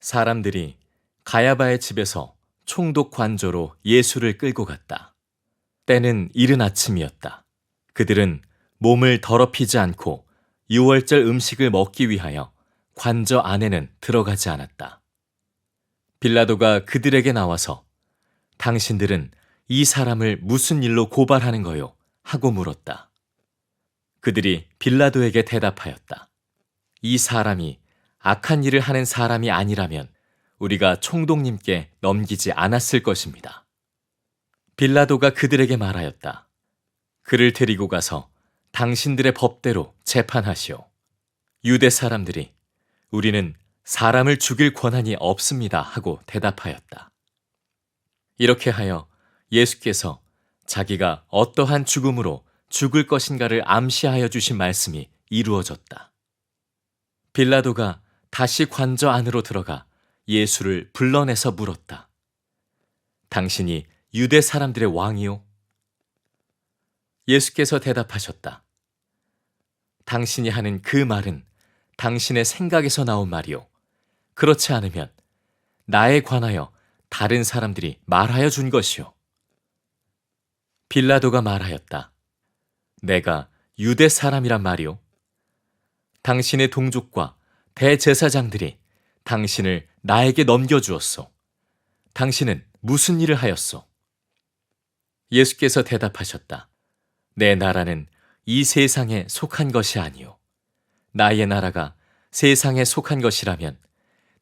사람들이 가야바의 집에서 총독 관저로 예수를 끌고 갔다. 때는 이른 아침이었다. 그들은 몸을 더럽히지 않고 유월절 음식을 먹기 위하여 관저 안에는 들어가지 않았다. 빌라도가 그들에게 나와서 당신들은 이 사람을 무슨 일로 고발하는 거요? 하고 물었다. 그들이 빌라도에게 대답하였다. 이 사람이 악한 일을 하는 사람이 아니라면 우리가 총독님께 넘기지 않았을 것입니다. 빌라도가 그들에게 말하였다. 그를 데리고 가서 당신들의 법대로 재판하시오. 유대 사람들이 우리는 사람을 죽일 권한이 없습니다 하고 대답하였다. 이렇게 하여 예수께서 자기가 어떠한 죽음으로 죽을 것인가를 암시하여 주신 말씀이 이루어졌다. 빌라도가 다시 관저 안으로 들어가 예수를 불러내서 물었다. 당신이 유대 사람들의 왕이요? 예수께서 대답하셨다. 당신이 하는 그 말은 당신의 생각에서 나온 말이요. 그렇지 않으면 나에 관하여 다른 사람들이 말하여 준 것이요. 빌라도가 말하였다. 내가 유대 사람이란 말이요. 당신의 동족과 대제사장들이 당신을 나에게 넘겨주었소. 당신은 무슨 일을 하였소? 예수께서 대답하셨다. 내 나라는 이 세상에 속한 것이 아니요. 나의 나라가 세상에 속한 것이라면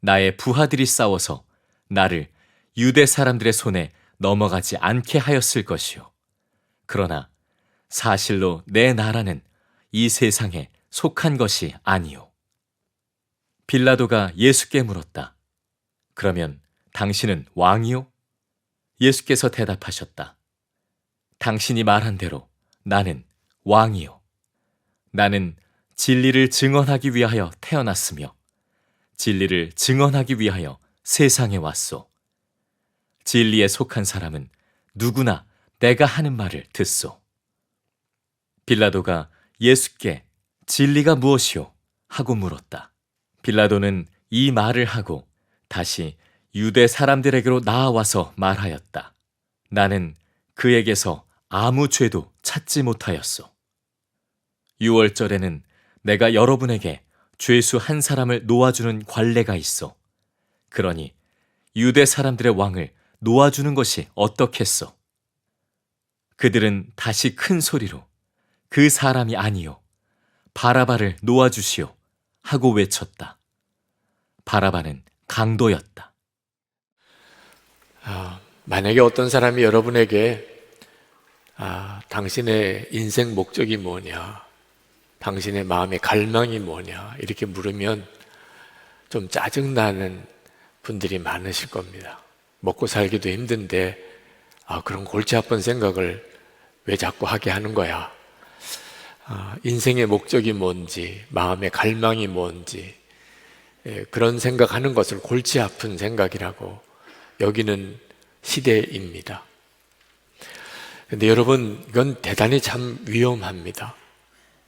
나의 부하들이 싸워서 나를 유대 사람들의 손에 넘어가지 않게 하였을 것이요. 그러나 사실로 내 나라는 이 세상에 속한 것이 아니요. 빌라도가 예수께 물었다. 그러면 당신은 왕이요? 예수께서 대답하셨다. 당신이 말한 대로 나는 왕이요. 나는 진리를 증언하기 위하여 태어났으며 진리를 증언하기 위하여 세상에 왔소. 진리에 속한 사람은 누구나 내가 하는 말을 듣소. 빌라도가 예수께 진리가 무엇이요? 하고 물었다. 빌라도는 이 말을 하고 다시 유대 사람들에게로 나아와서 말하였다. 나는 그에게서 아무 죄도 찾지 못하였소. 유월절에는 내가 여러분에게 죄수 한 사람을 놓아주는 관례가 있어. 그러니 유대 사람들의 왕을 놓아주는 것이 어떻겠소? 그들은 다시 큰 소리로 그 사람이 아니요 바라바를 놓아주시오 하고 외쳤다. 바라바는 강도였다. 만약에 어떤 사람이 여러분에게 당신의 인생 목적이 뭐냐, 당신의 마음의 갈망이 뭐냐 이렇게 물으면 좀 짜증나는 분들이 많으실 겁니다. 먹고 살기도 힘든데 그런 골치 아픈 생각을 왜 자꾸 하게 하는 거야? 인생의 목적이 뭔지, 마음의 갈망이 뭔지 그런 생각하는 것을 골치 아픈 생각이라고 여기는 시대입니다. 근데 여러분, 이건 대단히 참 위험합니다.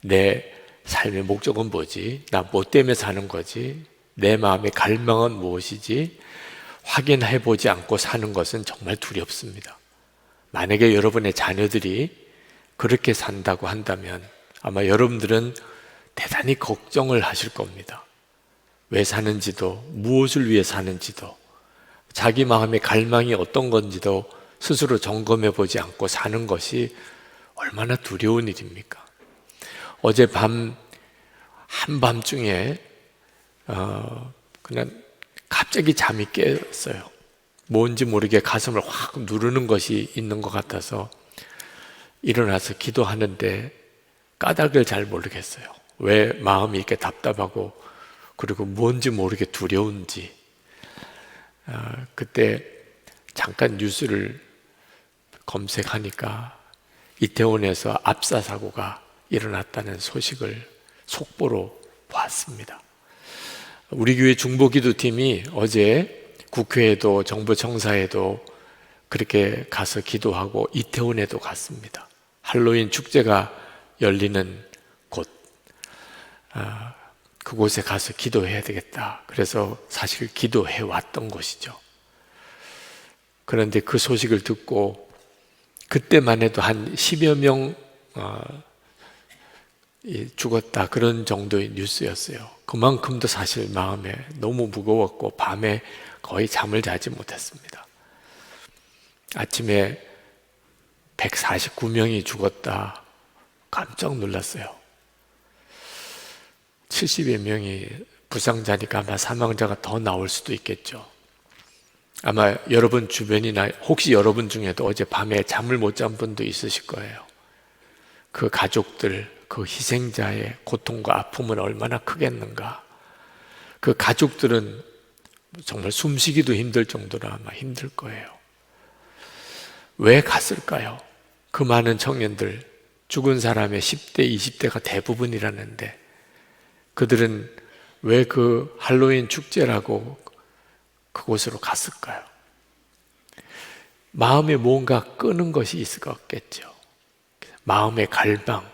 내 삶의 목적은 뭐지? 나 뭐 때문에 사는 거지? 내 마음의 갈망은 무엇이지? 확인해 보지 않고 사는 것은 정말 두렵습니다. 만약에 여러분의 자녀들이 그렇게 산다고 한다면 아마 여러분들은 대단히 걱정을 하실 겁니다. 왜 사는지도, 무엇을 위해 사는지도, 자기 마음의 갈망이 어떤 건지도 스스로 점검해 보지 않고 사는 것이 얼마나 두려운 일입니까? 어젯밤 한밤중에 그냥 갑자기 잠이 깼어요. 뭔지 모르게 가슴을 확 누르는 것이 있는 것 같아서 일어나서 기도하는데 까닭을 잘 모르겠어요. 왜 마음이 이렇게 답답하고 그리고 뭔지 모르게 두려운지. 그때 잠깐 뉴스를 검색하니까 이태원에서 압사 사고가 일어났다는 소식을 속보로 봤습니다. 우리 교회 중보기도팀이 어제 국회에도 정부 청사에도 그렇게 가서 기도하고 이태원에도 갔습니다. 할로윈 축제가 열리는 곳. 그곳에 가서 기도해야 되겠다. 그래서 사실 기도해 왔던 곳이죠. 그런데 그 소식을 듣고 그때만 해도 한 10여 명 죽었다, 그런 정도의 뉴스였어요. 그만큼도 사실 마음에 너무 무거웠고 밤에 거의 잠을 자지 못했습니다. 아침에 149명이 죽었다, 깜짝 놀랐어요. 70여 명이 부상자니까 아마 사망자가 더 나올 수도 있겠죠. 아마 여러분 주변이나 혹시 여러분 중에도 어제 밤에 잠을 못 잔 분도 있으실 거예요. 그 가족들, 그 희생자의 고통과 아픔은 얼마나 크겠는가. 그 가족들은 정말 숨쉬기도 힘들 정도로 아마 힘들 거예요. 왜 갔을까요? 그 많은 청년들, 죽은 사람의 10대, 20대가 대부분이라는데 그들은 왜 그 할로윈 축제라고 그곳으로 갔을까요? 마음에 뭔가 끄는 것이 있을 것 같겠죠. 마음의 갈망.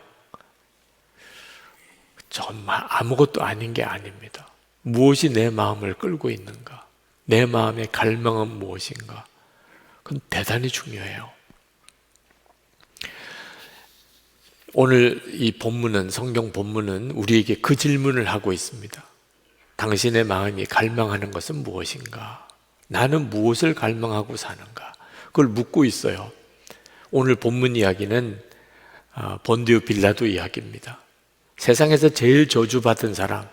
정말 아무것도 아닌 게 아닙니다. 무엇이 내 마음을 끌고 있는가? 내 마음의 갈망은 무엇인가? 그건 대단히 중요해요. 오늘 이 본문은, 성경 본문은 우리에게 그 질문을 하고 있습니다. 당신의 마음이 갈망하는 것은 무엇인가? 나는 무엇을 갈망하고 사는가? 그걸 묻고 있어요. 오늘 본문 이야기는 본디오 빌라도 이야기입니다. 세상에서 제일 저주받은 사람,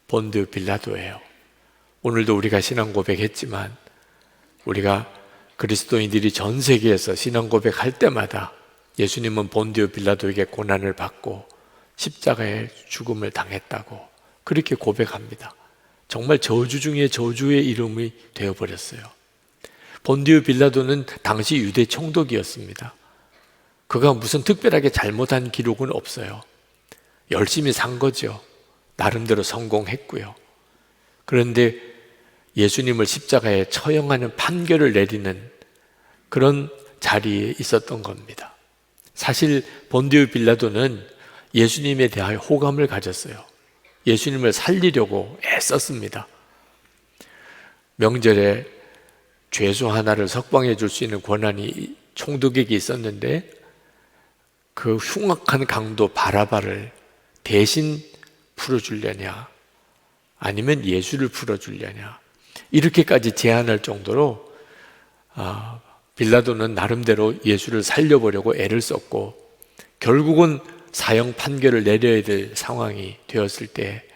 본디오 빌라도예요. 오늘도 우리가 신앙 고백했지만 우리가 그리스도인들이 전 세계에서 신앙 고백할 때마다 예수님은 본디오 빌라도에게 고난을 받고 십자가의 죽음을 당했다고 그렇게 고백합니다. 정말 저주 중에 저주의 이름이 되어버렸어요. 본디오 빌라도는 당시 유대 총독이었습니다. 그가 무슨 특별하게 잘못한 기록은 없어요. 열심히 산 거죠. 나름대로 성공했고요. 그런데 예수님을 십자가에 처형하는 판결을 내리는 그런 자리에 있었던 겁니다. 사실 본디오 빌라도는 예수님에 대하여 호감을 가졌어요. 예수님을 살리려고 애썼습니다. 명절에 죄수 하나를 석방해 줄 수 있는 권한이 총독에게 있었는데 그 흉악한 강도 바라바를 대신 풀어주려냐 아니면 예수를 풀어주려냐 이렇게까지 제안할 정도로 빌라도는 나름대로 예수를 살려보려고 애를 썼고 결국은 사형 판결을 내려야 될 상황이 되었을 때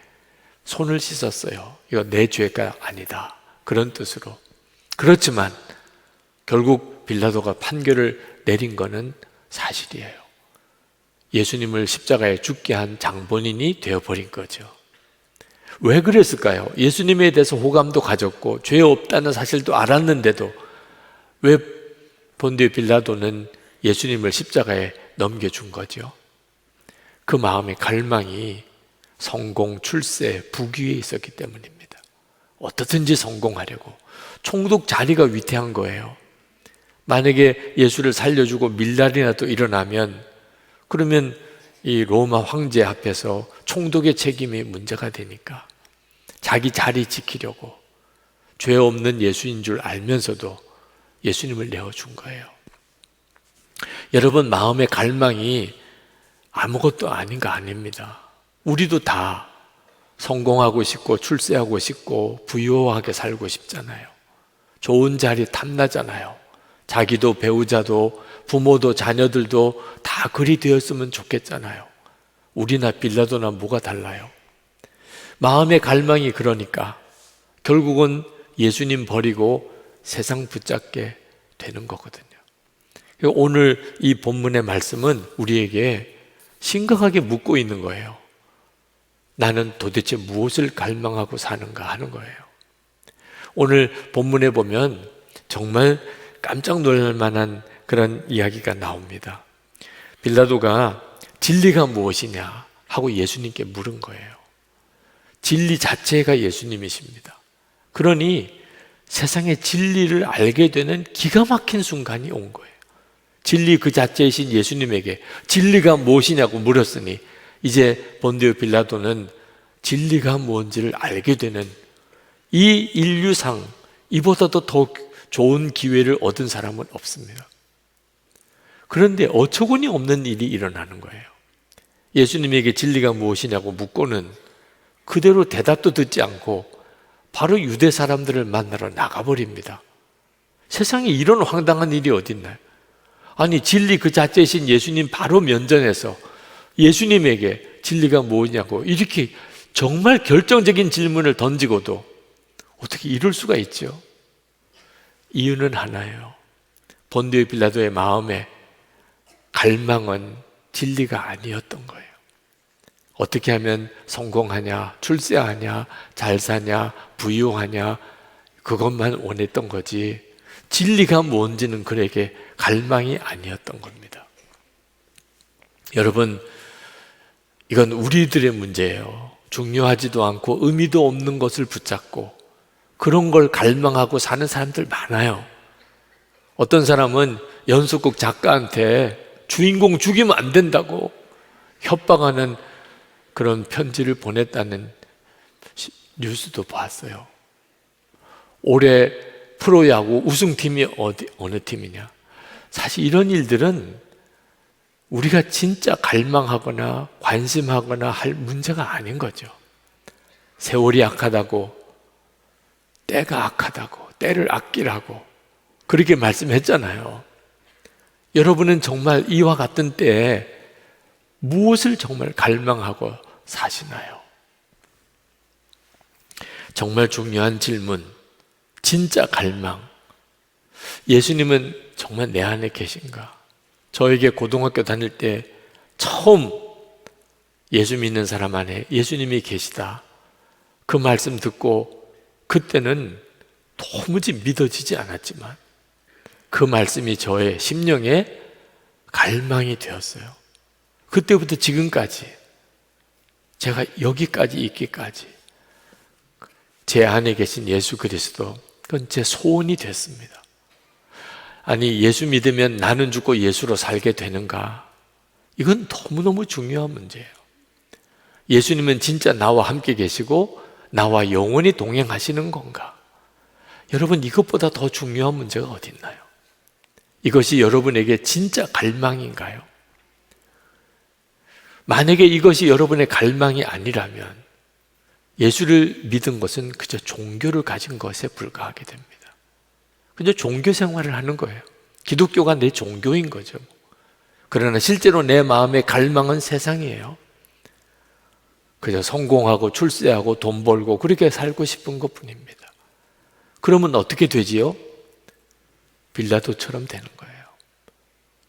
손을 씻었어요. 이거 내 죄가 아니다, 그런 뜻으로. 그렇지만 결국 빌라도가 판결을 내린 것은 사실이에요. 예수님을 십자가에 죽게 한 장본인이 되어버린 거죠. 왜 그랬을까요? 예수님에 대해서 호감도 가졌고 죄 없다는 사실도 알았는데도 왜 본디오 빌라도는 예수님을 십자가에 넘겨준 거죠? 그 마음의 갈망이 성공, 출세, 부귀에 있었기 때문입니다. 어떻든지 성공하려고. 총독 자리가 위태한 거예요. 만약에 예수를 살려주고 밀날이라도 일어나면 그러면 이 로마 황제 앞에서 총독의 책임이 문제가 되니까 자기 자리 지키려고 죄 없는 예수인 줄 알면서도 예수님을 내어준 거예요. 여러분, 마음의 갈망이 아무것도 아닌 거 아닙니다. 우리도 다 성공하고 싶고 출세하고 싶고 부유하게 살고 싶잖아요. 좋은 자리 탐나잖아요. 자기도 배우자도 부모도 자녀들도 다 그리 되었으면 좋겠잖아요. 우리나 빌라도나 뭐가 달라요? 마음의 갈망이 그러니까 결국은 예수님 버리고 세상 붙잡게 되는 거거든요. 오늘 이 본문의 말씀은 우리에게 심각하게 묻고 있는 거예요. 나는 도대체 무엇을 갈망하고 사는가 하는 거예요. 오늘 본문에 보면 정말 깜짝 놀랄 만한 그런 이야기가 나옵니다. 빌라도가 진리가 무엇이냐 하고 예수님께 물은 거예요. 진리 자체가 예수님이십니다. 그러니 세상의 진리를 알게 되는 기가 막힌 순간이 온 거예요. 진리 그 자체이신 예수님에게 진리가 무엇이냐고 물었으니 이제 본디오 빌라도는 진리가 뭔지를 알게 되는 이 인류상 이보다도 더 좋은 기회를 얻은 사람은 없습니다. 그런데 어처구니 없는 일이 일어나는 거예요. 예수님에게 진리가 무엇이냐고 묻고는 그대로 대답도 듣지 않고 바로 유대 사람들을 만나러 나가버립니다. 세상에 이런 황당한 일이 어딨나요? 아니, 진리 그 자체이신 예수님 바로 면전에서 예수님에게 진리가 뭐냐고 이렇게 정말 결정적인 질문을 던지고도 어떻게 이럴 수가 있죠? 이유는 하나예요. 본디오 빌라도의 마음에 갈망은 진리가 아니었던 거예요. 어떻게 하면 성공하냐, 출세하냐, 잘 사냐, 부유하냐, 그것만 원했던 거지 진리가 뭔지는 그에게 갈망이 아니었던 겁니다. 여러분, 이건 우리들의 문제예요. 중요하지도 않고 의미도 없는 것을 붙잡고 그런 걸 갈망하고 사는 사람들 많아요. 어떤 사람은 연속극 작가한테 주인공 죽이면 안 된다고 협박하는 그런 편지를 보냈다는 뉴스도 봤어요. 올해 프로야구 우승팀이 어느 팀이냐. 사실 이런 일들은 우리가 진짜 갈망하거나 관심하거나 할 문제가 아닌 거죠. 세월이 악하다고, 때가 악하다고, 때를 아끼라고 그렇게 말씀했잖아요. 여러분은 정말 이와 같은 때에 무엇을 정말 갈망하고 사시나요? 정말 중요한 질문, 진짜 갈망. 예수님은 정말 내 안에 계신가? 저에게 고등학교 다닐 때 처음 예수 믿는 사람 안에 예수님이 계시다. 그 말씀 듣고 그때는 도무지 믿어지지 않았지만 그 말씀이 저의 심령에 갈망이 되었어요. 그때부터 지금까지 제가 여기까지 있기까지 제 안에 계신 예수 그리스도, 그건 제 소원이 됐습니다. 아니, 예수 믿으면 나는 죽고 예수로 살게 되는가? 이건 너무너무 중요한 문제예요. 예수님은 진짜 나와 함께 계시고 나와 영원히 동행하시는 건가? 여러분, 이것보다 더 중요한 문제가 어디 있나요? 이것이 여러분에게 진짜 갈망인가요? 만약에 이것이 여러분의 갈망이 아니라면 예수를 믿은 것은 그저 종교를 가진 것에 불과하게 됩니다. 그저 종교 생활을 하는 거예요. 기독교가 내 종교인 거죠. 그러나 실제로 내 마음의 갈망은 세상이에요. 그저 성공하고 출세하고 돈 벌고 그렇게 살고 싶은 것뿐입니다. 그러면 어떻게 되지요? 빌라도처럼 되는 거예요.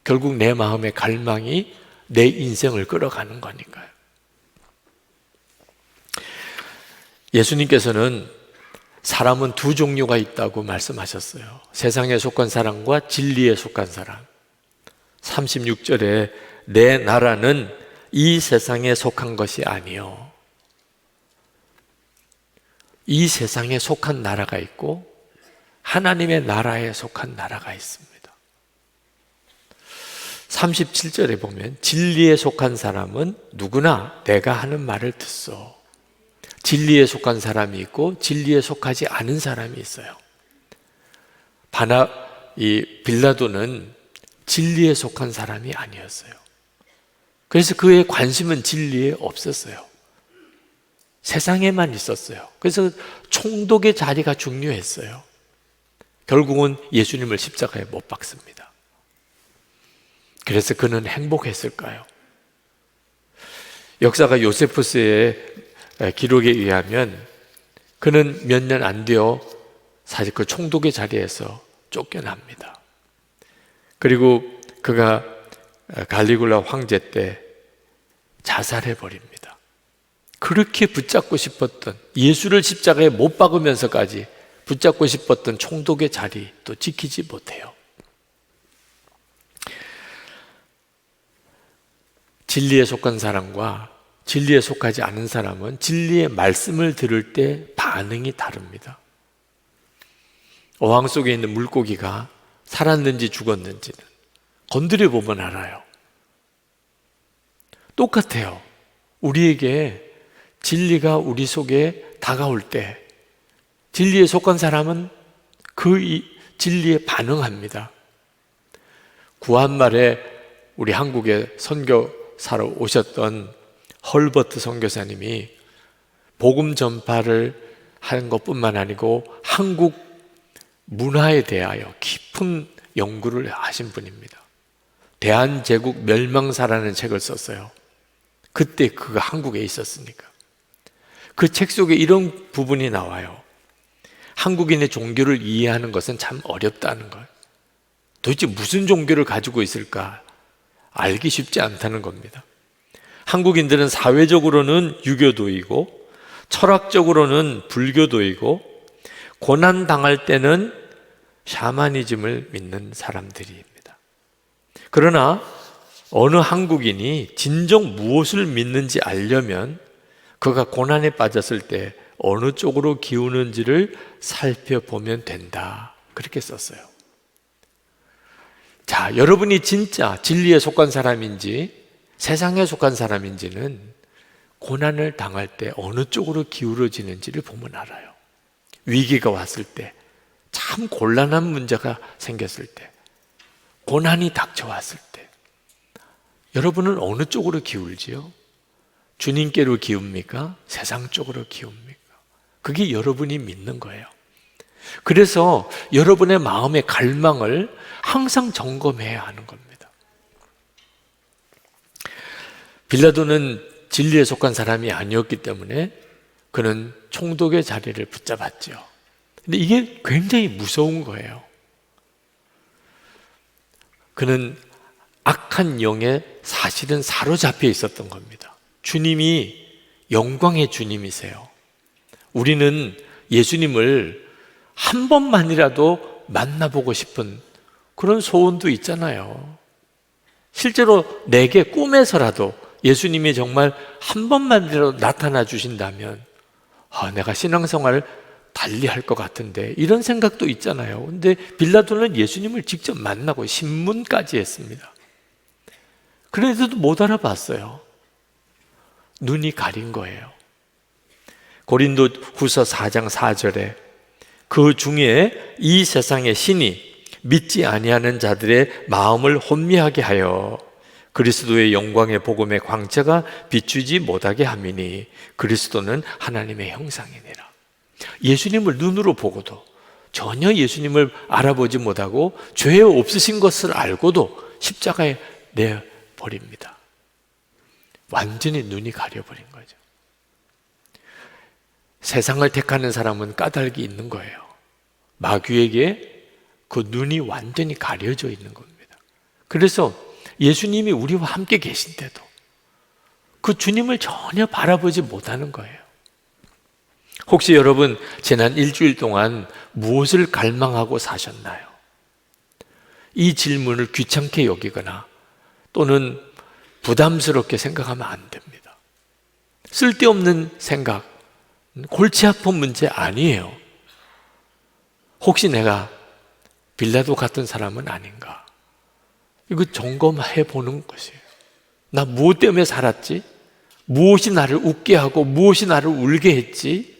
결국 내 마음의 갈망이 내 인생을 끌어가는 거니까요. 예수님께서는 사람은 두 종류가 있다고 말씀하셨어요. 세상에 속한 사람과 진리에 속한 사람. 36절에 내 나라는 이 세상에 속한 것이 아니요. 이 세상에 속한 나라가 있고 하나님의 나라에 속한 나라가 있습니다. 37절에 보면 진리에 속한 사람은 누구나 내가 하는 말을 듣소. 진리에 속한 사람이 있고 진리에 속하지 않은 사람이 있어요. 이 빌라도는 진리에 속한 사람이 아니었어요. 그래서 그의 관심은 진리에 없었어요. 세상에만 있었어요. 그래서 총독의 자리가 중요했어요. 결국은 예수님을 십자가에 못 박습니다. 그래서 그는 행복했을까요? 역사가 요세푸스의 기록에 의하면 그는 몇 년 안 되어 사실 그 총독의 자리에서 쫓겨납니다. 그리고 그가 갈리굴라 황제 때 자살해 버립니다. 그렇게 붙잡고 싶었던, 예수를 십자가에 못 박으면서까지 붙잡고 싶었던 총독의 자리도 지키지 못해요. 진리에 속한 사람과 진리에 속하지 않은 사람은 진리의 말씀을 들을 때 반응이 다릅니다. 어항 속에 있는 물고기가 살았는지 죽었는지는 건드려 보면 알아요. 똑같아요. 우리에게 진리가 우리 속에 다가올 때 진리에 속한 사람은 그 진리에 반응합니다. 구한말에 우리 한국에 선교사로 오셨던 헐버트 선교사님이 복음 전파를 하는 것뿐만 아니고 한국 문화에 대하여 깊은 연구를 하신 분입니다. 대한제국 멸망사라는 책을 썼어요. 그때 그가 한국에 있었으니까. 그 책 속에 이런 부분이 나와요. 한국인의 종교를 이해하는 것은 참 어렵다는 걸. 도대체 무슨 종교를 가지고 있을까 알기 쉽지 않다는 겁니다. 한국인들은 사회적으로는 유교도이고 철학적으로는 불교도이고 고난당할 때는 샤머니즘을 믿는 사람들입니다. 그러나 어느 한국인이 진정 무엇을 믿는지 알려면 그가 고난에 빠졌을 때 어느 쪽으로 기우는지를 살펴보면 된다. 그렇게 썼어요. 자, 여러분이 진짜 진리에 속한 사람인지 세상에 속한 사람인지는 고난을 당할 때 어느 쪽으로 기울어지는지를 보면 알아요. 위기가 왔을 때, 참 곤란한 문제가 생겼을 때, 고난이 닥쳐왔을 때 여러분은 어느 쪽으로 기울지요? 주님께로 기웁니까? 세상 쪽으로 기웁니까? 그게 여러분이 믿는 거예요. 그래서 여러분의 마음의 갈망을 항상 점검해야 하는 겁니다. 빌라도는 진리에 속한 사람이 아니었기 때문에 그는 총독의 자리를 붙잡았죠. 근데 이게 굉장히 무서운 거예요. 그는 악한 영에 사실은 사로잡혀 있었던 겁니다. 주님이 영광의 주님이세요. 우리는 예수님을 한 번만이라도 만나보고 싶은 그런 소원도 있잖아요. 실제로 내게 꿈에서라도 예수님이 정말 한 번만이라도 나타나 주신다면 내가 신앙생활을 달리 할 것 같은데 이런 생각도 있잖아요. 근데 빌라도는 예수님을 직접 만나고 신문까지 했습니다. 그래서도 못 알아봤어요. 눈이 가린 거예요. 고린도 후서 4장 4절에 그 중에 이 세상의 신이 믿지 아니하는 자들의 마음을 혼미하게 하여 그리스도의 영광의 복음의 광채가 비추지 못하게 함이니 그리스도는 하나님의 형상이니라. 예수님을 눈으로 보고도 전혀 예수님을 알아보지 못하고 죄 없으신 것을 알고도 십자가에 내버립니다. 완전히 눈이 가려버린 거죠. 세상을 택하는 사람은 까닭이 있는 거예요. 마귀에게 그 눈이 완전히 가려져 있는 겁니다. 그래서 예수님이 우리와 함께 계신데도 그 주님을 전혀 바라보지 못하는 거예요. 혹시 여러분 지난 일주일 동안 무엇을 갈망하고 사셨나요? 이 질문을 귀찮게 여기거나 또는 부담스럽게 생각하면 안 됩니다. 쓸데없는 생각, 골치 아픈 문제 아니에요. 혹시 내가 빌라도 같은 사람은 아닌가? 이거 점검해 보는 것이에요. 나 무엇 때문에 살았지? 무엇이 나를 웃게 하고 무엇이 나를 울게 했지?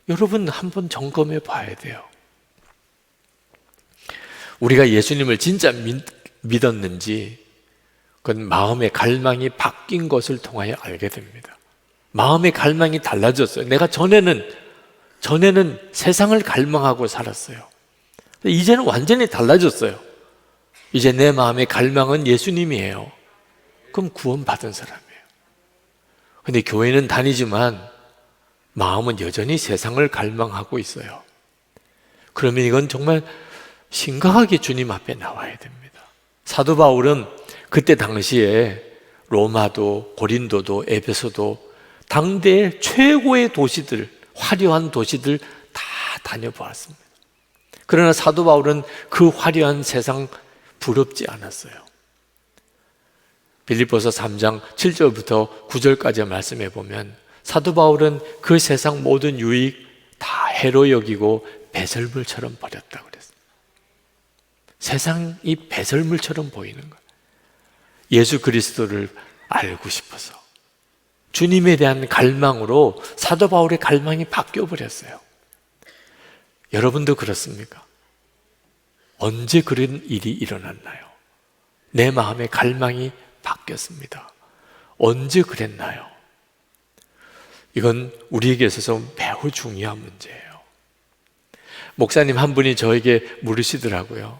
여러분 한번 점검해 봐야 돼요. 우리가 예수님을 진짜 믿었는지 그건 마음의 갈망이 바뀐 것을 통하여 알게 됩니다. 마음의 갈망이 달라졌어요. 내가 전에는 세상을 갈망하고 살았어요. 이제는 완전히 달라졌어요. 이제 내 마음의 갈망은 예수님이에요. 그럼 구원받은 사람이에요. 근데 교회는 다니지만 마음은 여전히 세상을 갈망하고 있어요. 그러면 이건 정말 심각하게 주님 앞에 나와야 됩니다. 사도 바울은 그때 당시에 로마도 고린도도 에베소도 당대의 최고의 도시들, 화려한 도시들 다 다녀보았습니다. 그러나 사도 바울은 그 화려한 세상 부럽지 않았어요. 빌립보서 3장 7절부터 9절까지 말씀해 보면 사도 바울은 그 세상 모든 유익 다 해로 여기고 배설물처럼 버렸다고 그랬어요. 세상이 배설물처럼 보이는 거예요. 예수 그리스도를 알고 싶어서, 주님에 대한 갈망으로 사도 바울의 갈망이 바뀌어 버렸어요. 여러분도 그렇습니까? 언제 그런 일이 일어났나요? 내 마음의 갈망이 바뀌었습니다. 언제 그랬나요? 이건 우리에게 있어서 매우 중요한 문제예요. 목사님 한 분이 저에게 물으시더라고요.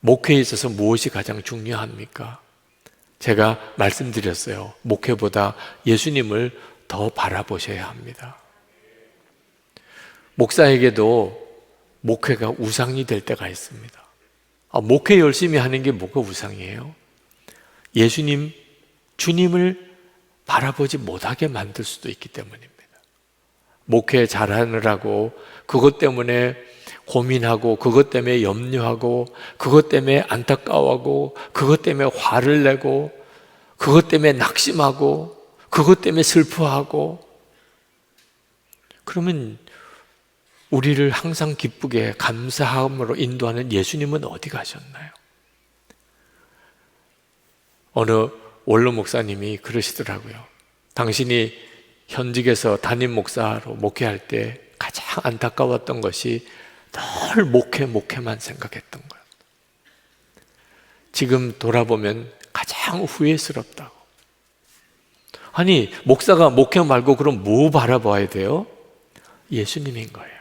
목회에 있어서 무엇이 가장 중요합니까? 제가 말씀드렸어요. 목회보다 예수님을 더 바라보셔야 합니다. 목사에게도 목회가 우상이 될 때가 있습니다. 목회 열심히 하는 게 뭐가 우상이에요? 예수님, 주님을 바라보지 못하게 만들 수도 있기 때문입니다. 목회 잘하느라고 그것 때문에 고민하고, 그것 때문에 염려하고, 그것 때문에 안타까워하고, 그것 때문에 화를 내고, 그것 때문에 낙심하고, 그것 때문에 슬퍼하고, 그러면 우리를 항상 기쁘게 감사함으로 인도하는 예수님은 어디 가셨나요? 어느 원로 목사님이 그러시더라고요. 당신이 현직에서 담임 목사로 목회할 때 가장 안타까웠던 것이 늘 목회만 생각했던 거예요. 지금 돌아보면 가장 후회스럽다고. 아니, 목사가 목회 말고 그럼 뭐 바라봐야 돼요? 예수님인 거예요.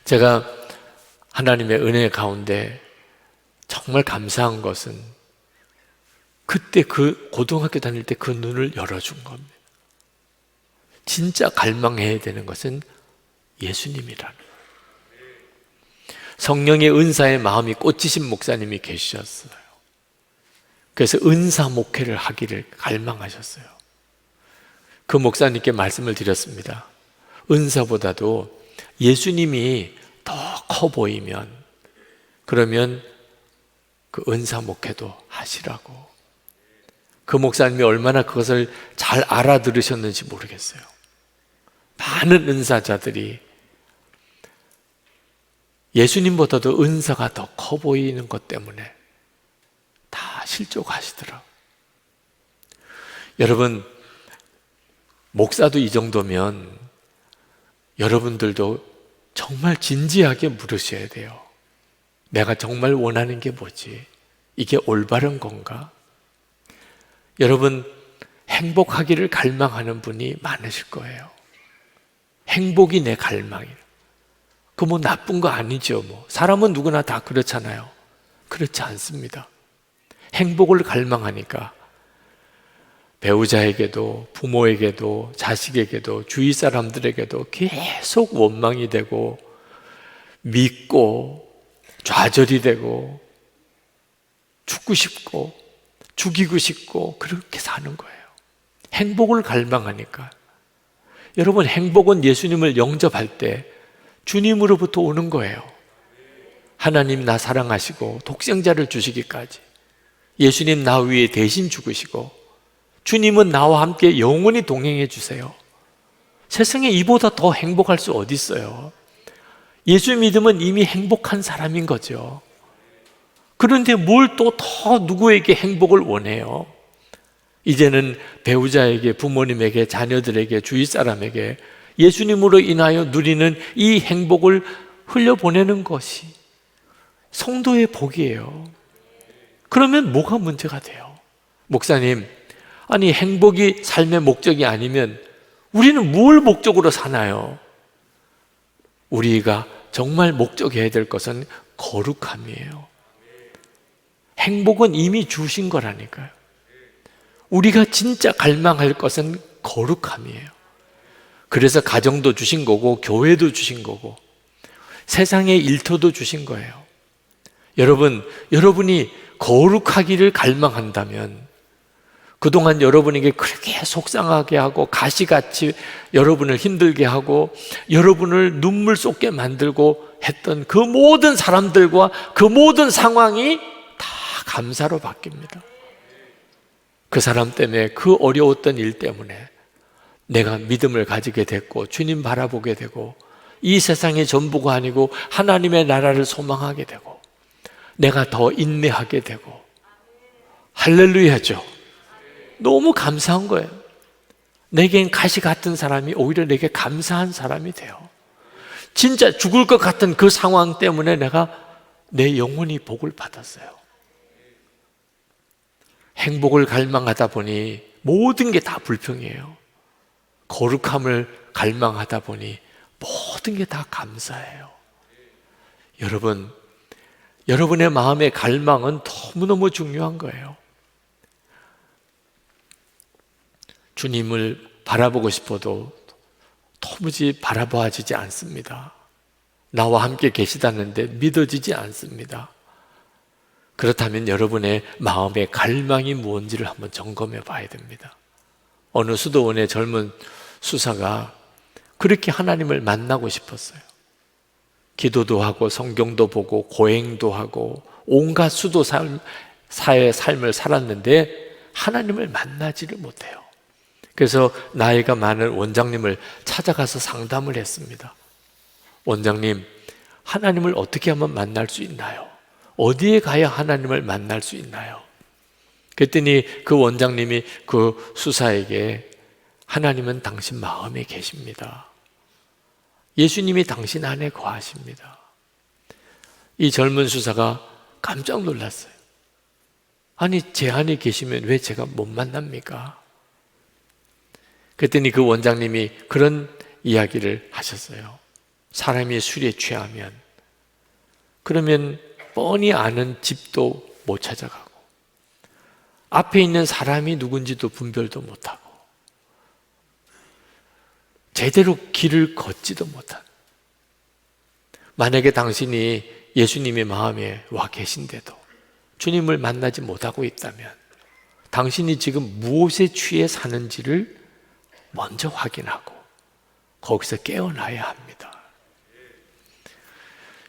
제가 하나님의 은혜 가운데 정말 감사한 것은 그때 그 고등학교 다닐 때 그 눈을 열어준 겁니다. 진짜 갈망해야 되는 것은 예수님이라는 거예요. 성령의 은사의 마음이 꽂히신 목사님이 계셨어요. 그래서 은사 목회를 하기를 갈망하셨어요. 그 목사님께 말씀을 드렸습니다. 은사보다도 예수님이 더 커 보이면 그러면 그 은사 목회도 하시라고. 그 목사님이 얼마나 그것을 잘 알아들으셨는지 모르겠어요. 많은 은사자들이 예수님보다도 은사가 더 커 보이는 것 때문에 다 실족하시더라고요. 여러분, 목사도 이 정도면 여러분들도 정말 진지하게 물으셔야 돼요. 내가 정말 원하는 게 뭐지? 이게 올바른 건가? 여러분, 행복하기를 갈망하는 분이 많으실 거예요. 행복이 내 갈망이에요. 그 뭐 나쁜 거 아니죠. 뭐 사람은 누구나 다 그렇잖아요. 그렇지 않습니다. 행복을 갈망하니까 배우자에게도 부모에게도 자식에게도 주위 사람들에게도 계속 원망이 되고 믿고 좌절이 되고 죽고 싶고 죽이고 싶고 그렇게 사는 거예요. 행복을 갈망하니까. 여러분, 행복은 예수님을 영접할 때 주님으로부터 오는 거예요. 하나님 나 사랑하시고 독생자를 주시기까지 예수님 나 위에 대신 죽으시고 주님은 나와 함께 영원히 동행해 주세요. 세상에 이보다 더 행복할 수 어디 있어요? 예수 믿으면 이미 행복한 사람인 거죠. 그런데 뭘 또 더 누구에게 행복을 원해요? 이제는 배우자에게, 부모님에게, 자녀들에게, 주위 사람에게 예수님으로 인하여 누리는 이 행복을 흘려보내는 것이 성도의 복이에요. 그러면 뭐가 문제가 돼요? 목사님, 아니 행복이 삶의 목적이 아니면 우리는 뭘 목적으로 사나요? 우리가 정말 목적해야 될 것은 거룩함이에요. 행복은 이미 주신 거라니까요. 우리가 진짜 갈망할 것은 거룩함이에요. 그래서 가정도 주신 거고 교회도 주신 거고 세상의 일터도 주신 거예요. 여러분, 여러분이 거룩하기를 갈망한다면 그동안 여러분에게 그렇게 속상하게 하고 가시같이 여러분을 힘들게 하고 여러분을 눈물 쏟게 만들고 했던 그 모든 사람들과 그 모든 상황이 다 감사로 바뀝니다. 그 사람 때문에, 그 어려웠던 일 때문에 내가 믿음을 가지게 됐고 주님 바라보게 되고 이 세상의 전부가 아니고 하나님의 나라를 소망하게 되고 내가 더 인내하게 되고 할렐루야죠. 너무 감사한 거예요. 내겐 가시 같은 사람이 오히려 내게 감사한 사람이 돼요. 진짜 죽을 것 같은 그 상황 때문에 내 영혼이 복을 받았어요. 행복을 갈망하다 보니 모든 게 다 불평이에요. 거룩함을 갈망하다 보니 모든 게 다 감사해요. 여러분, 여러분의 마음의 갈망은 너무너무 중요한 거예요. 주님을 바라보고 싶어도 도무지 바라보아지지 않습니다. 나와 함께 계시다는데 믿어지지 않습니다. 그렇다면 여러분의 마음의 갈망이 무엇인지를 한번 점검해 봐야 됩니다. 어느 수도원의 젊은 수사가 그렇게 하나님을 만나고 싶었어요. 기도도 하고 성경도 보고 고행도 하고 온갖 사의 삶을 살았는데 하나님을 만나지를 못해요. 그래서 나이가 많은 원장님을 찾아가서 상담을 했습니다. 원장님, 하나님을 어떻게 하면 만날 수 있나요? 어디에 가야 하나님을 만날 수 있나요? 그랬더니 그 원장님이 그 수사에게 하나님은 당신 마음에 계십니다. 예수님이 당신 안에 거하십니다. 이 젊은 수사가 깜짝 놀랐어요. 아니, 제 안에 계시면 왜 제가 못 만납니까? 그랬더니 그 원장님이 그런 이야기를 하셨어요. 사람이 술에 취하면 그러면 뻔히 아는 집도 못 찾아가고 앞에 있는 사람이 누군지도 분별도 못하고 제대로 길을 걷지도 못한, 만약에 당신이 예수님의 마음에 와 계신데도 주님을 만나지 못하고 있다면 당신이 지금 무엇에 취해 사는지를 먼저 확인하고 거기서 깨어나야 합니다.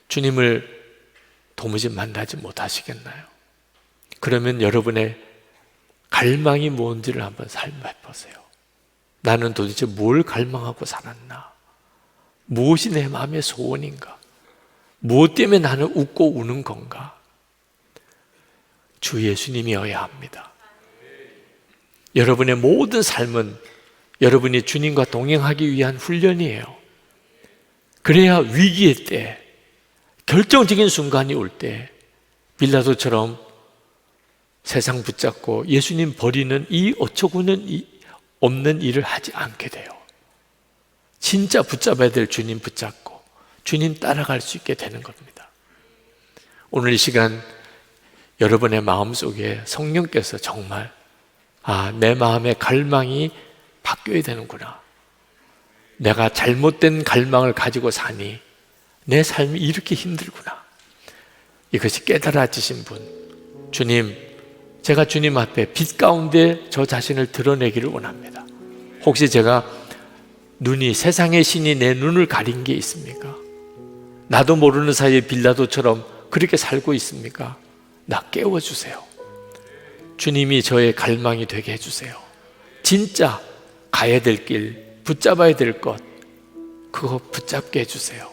주님을 도무지 만나지 못하시겠나요? 그러면 여러분의 갈망이 뭔지를 한번 삶해 보세요. 나는 도대체 뭘 갈망하고 살았나? 무엇이 내 마음의 소원인가? 무엇 때문에 나는 웃고 우는 건가? 주 예수님이어야 합니다. 여러분의 모든 삶은 여러분이 주님과 동행하기 위한 훈련이에요. 그래야 위기의 때, 결정적인 순간이 올 때 빌라도처럼 세상 붙잡고 예수님 버리는 이 어처구니 없는 일을 하지 않게 돼요. 진짜 붙잡아야 될 주님 붙잡고 주님 따라갈 수 있게 되는 겁니다. 오늘 이 시간 여러분의 마음속에 성령께서 정말 내 마음의 갈망이 바뀌어야 되는구나. 내가 잘못된 갈망을 가지고 사니 내 삶이 이렇게 힘들구나. 이것이 깨달아지신 분, 주님, 제가 주님 앞에 빛 가운데 저 자신을 드러내기를 원합니다. 혹시 제가 눈이, 세상의 신이 내 눈을 가린 게 있습니까? 나도 모르는 사이에 빌라도처럼 그렇게 살고 있습니까? 나 깨워주세요. 주님이 저의 갈망이 되게 해주세요. 진짜 가야 될 길, 붙잡아야 될 것, 그거 붙잡게 해주세요.